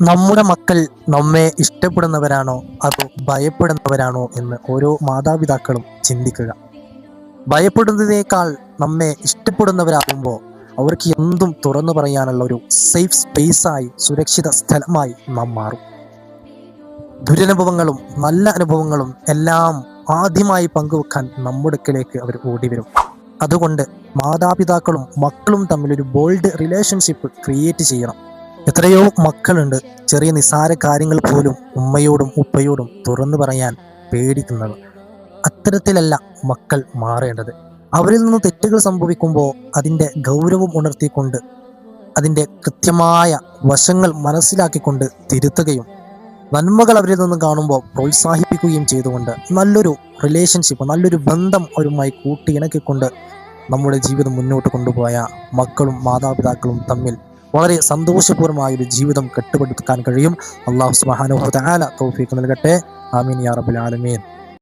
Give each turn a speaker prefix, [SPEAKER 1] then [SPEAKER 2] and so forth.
[SPEAKER 1] നമ്മുടെ മക്കൾ നമ്മെ ഇഷ്ടപ്പെടുന്നവരാണോ അതോ ഭയപ്പെടുന്നവരാണോ എന്ന് ഓരോ മാതാപിതാക്കളും ചിന്തിക്കുക. ഭയപ്പെടുന്നതിനേക്കാൾ നമ്മെ ഇഷ്ടപ്പെടുന്നവരാകുമ്പോൾ അവർക്ക് എന്തും തുറന്നു പറയാനുള്ള ഒരു സേഫ് സ്പേസായി, സുരക്ഷിത സ്ഥലമായി നാം മാറും. ദുരനുഭവങ്ങളും നല്ല അനുഭവങ്ങളും എല്ലാം ആദ്യമായി പങ്കുവെക്കാൻ നമ്മുടെ അടുക്കലേക്ക് അവർ ഓടി വരും. അതുകൊണ്ട് മാതാപിതാക്കളും മക്കളും തമ്മിലൊരു ബോൾഡ് റിലേഷൻഷിപ്പ് ക്രിയേറ്റ് ചെയ്യണം. എത്രയോ മക്കളുണ്ട് ചെറിയ നിസ്സാര കാര്യങ്ങൾ പോലും ഉമ്മയോടും ഉപ്പയോടും തുറന്നു പറയാൻ പേടിക്കുന്നത്. അത്തരത്തിലല്ല മക്കൾ മാറേണ്ടത്. അവരിൽ നിന്ന് തെറ്റുകൾ സംഭവിക്കുമ്പോൾ അതിൻ്റെ ഗൗരവം ഉണർത്തിക്കൊണ്ട് അതിൻ്റെ കൃത്യമായ വശങ്ങൾ മനസ്സിലാക്കിക്കൊണ്ട് തിരുത്തുകയും നന്മകൾ അവരിൽ നിന്ന് കാണുമ്പോൾ പ്രോത്സാഹിപ്പിക്കുകയും ചെയ്തുകൊണ്ട് നല്ലൊരു റിലേഷൻഷിപ്പ്, നല്ലൊരു ബന്ധം അവരുമായി കൂട്ടിയിണക്കിക്കൊണ്ട് നമ്മുടെ ജീവിതം മുന്നോട്ട് കൊണ്ടുപോയ മക്കളും മാതാപിതാക്കളും തമ്മിൽ വളരെ സന്തോഷപൂർണ്ണമായൊരു ജീവിതം കെട്ടുപടുക്കാൻ കഴിയും. അല്ലാഹു സുബ്ഹാനഹു വ തആല തൗഫീഖ് നൽകട്ടെ. ആമീൻ യാ റബ്ബൽ ആലമീൻ.